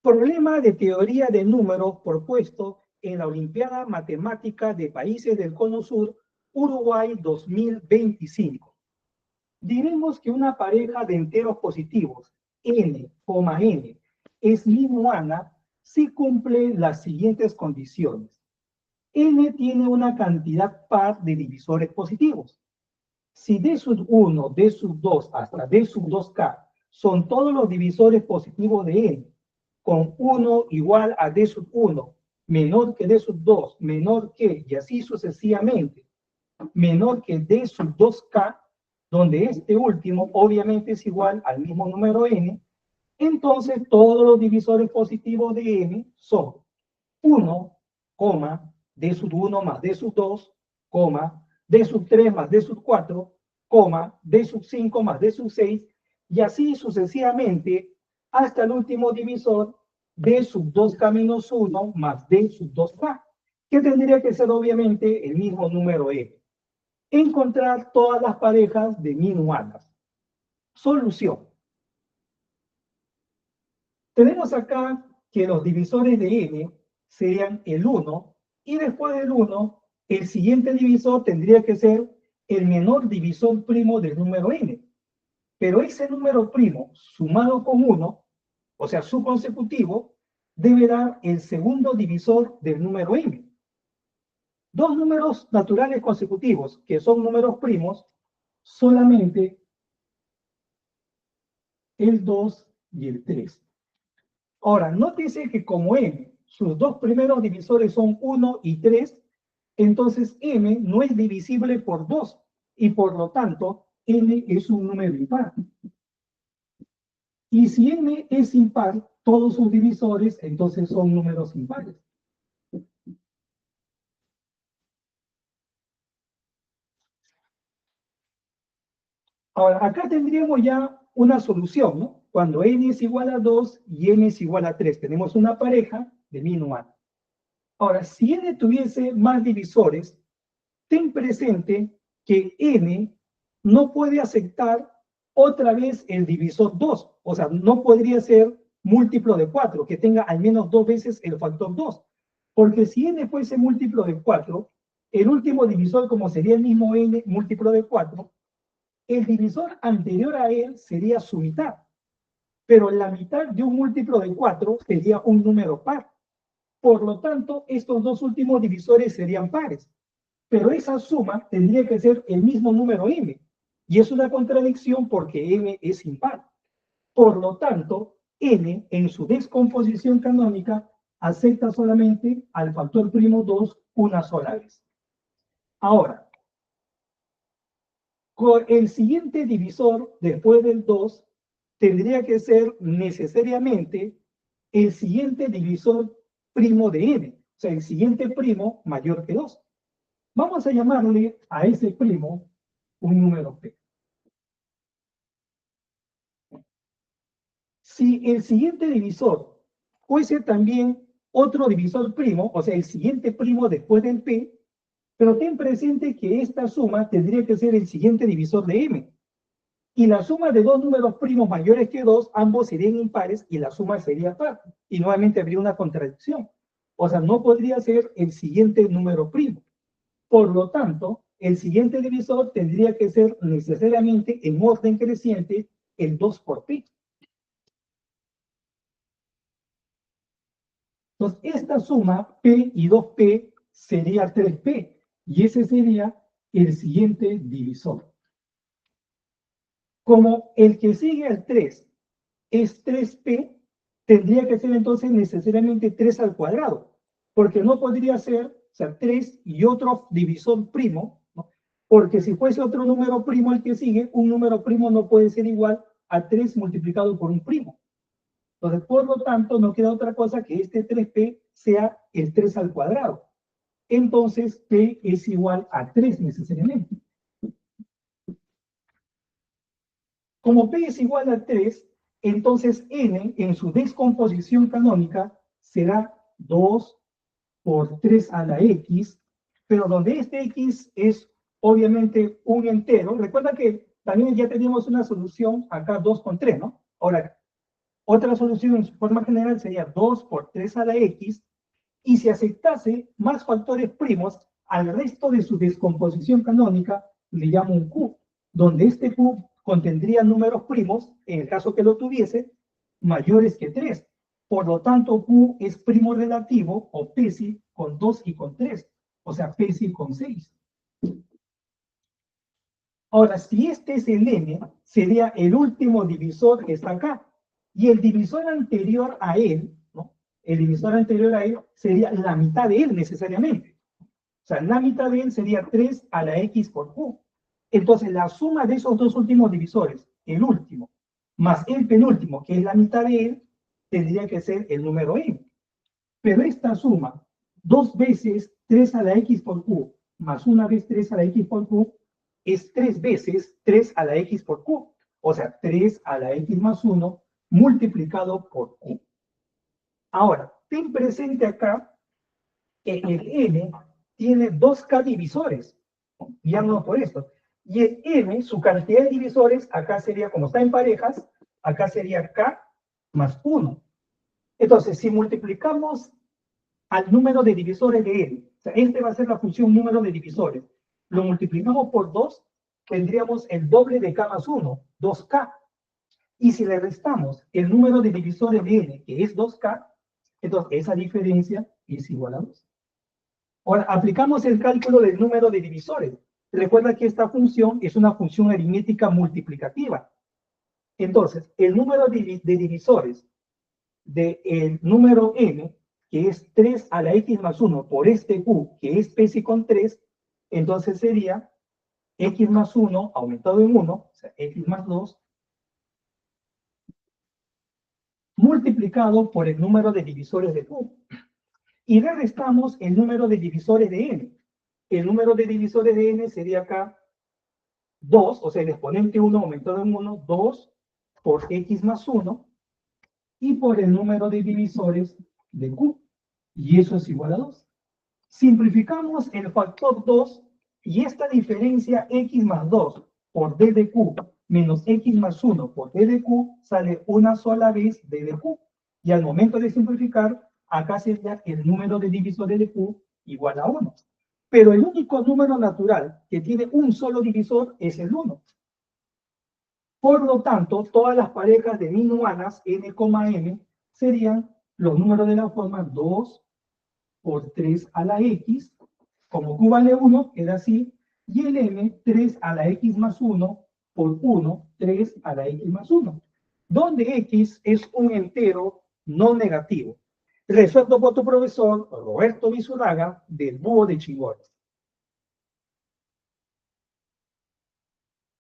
Problema de teoría de números propuesto en la Olimpiada Matemática de Países del Cono Sur, Uruguay 2025. Diremos que una pareja de enteros positivos, n, n, es minuana si cumple las siguientes condiciones. N tiene una cantidad par de divisores positivos. Si D sub 1, D sub 2 hasta D sub 2K son todos los divisores positivos de N, con 1 igual a D sub 1, menor que D sub 2, menor que, y así sucesivamente, menor que D sub 2K, donde este último obviamente es igual al mismo número N, entonces todos los divisores positivos de N son 1, D sub 1 más D sub 2, D sub 3 más D sub 4, D sub 5 más D sub 6, y así sucesivamente hasta el último divisor, D sub 2K menos 1 más D sub 2K, que tendría que ser obviamente el mismo número N. Encontrar todas las parejas de minuanas. Solución. Tenemos acá que los divisores de N serían el 1, y después del 1, el siguiente divisor tendría que ser el menor divisor primo del número N. Pero ese número primo sumado con 1, o sea, su consecutivo, debe dar el segundo divisor del número N. Dos números naturales consecutivos, que son números primos, solamente el 2 y el 3. Ahora, nótese que como m, sus dos primeros divisores son 1 y 3, entonces m no es divisible por 2, y por lo tanto, n es un número impar. Y si n es impar, todos sus divisores entonces son números impares. Ahora, acá tendríamos ya una solución, ¿no? Cuando n es igual a 2 y n es igual a 3, tenemos una pareja de minuano. Ahora, si n tuviese más divisores, ten presente que n no puede aceptar otra vez el divisor 2. O sea, no podría ser múltiplo de 4, que tenga al menos 2 veces el factor 2. Porque si n fuese múltiplo de 4, el último divisor, como sería el mismo n múltiplo de 4, el divisor anterior a él sería su mitad. Pero la mitad de un múltiplo de 4 sería un número par. Por lo tanto, estos dos últimos divisores serían pares. Pero esa suma tendría que ser el mismo número m. Y es una contradicción porque m es impar. Por lo tanto, n en su descomposición canónica acepta solamente al factor primo 2 una sola vez. Ahora, con el siguiente divisor después del 2 tendría que ser necesariamente el siguiente divisor primo de n. O sea, el siguiente primo mayor que 2. Vamos a llamarle a ese primo un número p. Si el siguiente divisor fuese también otro divisor primo, o sea, el siguiente primo después del p, pero ten presente que esta suma tendría que ser el siguiente divisor de m. Y la suma de dos números primos mayores que 2, ambos serían impares y la suma sería par. Y nuevamente habría una contradicción. O sea, no podría ser el siguiente número primo. Por lo tanto, el siguiente divisor tendría que ser necesariamente en orden creciente el 2 por pi. Entonces, esta suma, P y 2P, sería 3P. Y ese sería el siguiente divisor. Como el que sigue al 3 es 3P, tendría que ser entonces necesariamente 3 al cuadrado. Porque no podría ser, o sea, 3 y otro divisor primo, ¿no? Porque si fuese otro número primo el que sigue, un número primo no puede ser igual a 3 multiplicado por un primo. Entonces, por lo tanto, no queda otra cosa que este 3p sea el 3 al cuadrado. Entonces, p es igual a 3 necesariamente. Como p es igual a 3, entonces n en su descomposición canónica será 2 por 3 a la x, pero donde este x es obviamente un entero. Recuerda que también ya teníamos una solución acá 2 con 3, ¿no? Ahora, Otra solución en su forma general sería 2 por 3 a la x, y si aceptase más factores primos, al resto de su descomposición canónica le llamo un Q, donde este Q contendría números primos, en el caso que lo tuviese, mayores que 3. Por lo tanto, Q es primo relativo, o PESI, con 2 y con 3, o sea, PESI con 6. Ahora, si este es el n, sería el último divisor que está acá. Y el divisor anterior a él, ¿no? El divisor anterior a él sería la mitad de él necesariamente. O sea, la mitad de él sería 3 a la x por q. Entonces, la suma de esos dos últimos divisores, el último, más el penúltimo, que es la mitad de él, tendría que ser el número n. Pero esta suma, 2 veces 3 a la x por q, más una vez 3 a la x por q, es 3 veces 3 a la x por q. O sea, 3 a la x más 1 multiplicado por q. Ahora, ten presente acá que el n tiene 2k divisores. Guiándonos por esto. Y el n, su cantidad de divisores, acá sería, como está en parejas, acá sería k más 1. Entonces, si multiplicamos al número de divisores de n, o sea, este va a ser la función número de divisores, lo multiplicamos por 2, tendríamos el doble de k más 1, 2k. Y si le restamos el número de divisores de n, que es 2k, entonces esa diferencia es igual a 2. Ahora, aplicamos el cálculo del número de divisores. Recuerda que esta función es una función aritmética multiplicativa. Entonces, el número de divisores del número n, que es 3 a la x más 1 por este q, que es PESI con 3, entonces sería x más 1 aumentado en 1, o sea, x más 2, multiplicado por el número de divisores de q. Y le restamos el número de divisores de n. El número de divisores de n sería acá 2, o sea, el exponente 1 aumentado en 1, 2 por x más 1, y por el número de divisores de q. Y eso es igual a 2. Simplificamos el factor 2 y esta diferencia x más 2 por d de q menos x más 1 por d de q sale una sola vez d de q. Y al momento de simplificar, acá sería el número de divisores de q igual a 1. Pero el único número natural que tiene un solo divisor es el 1. Por lo tanto, todas las parejas de minuanas n, m serían los números de la forma 2 por 3 a la x, como q vale 1, queda así, y el m, 3 a la x más 1 por 1, 3 a la x más 1, donde x es un entero no negativo. Resuelto por tu profesor Roberto Vizurraga, del Búho de Chingón.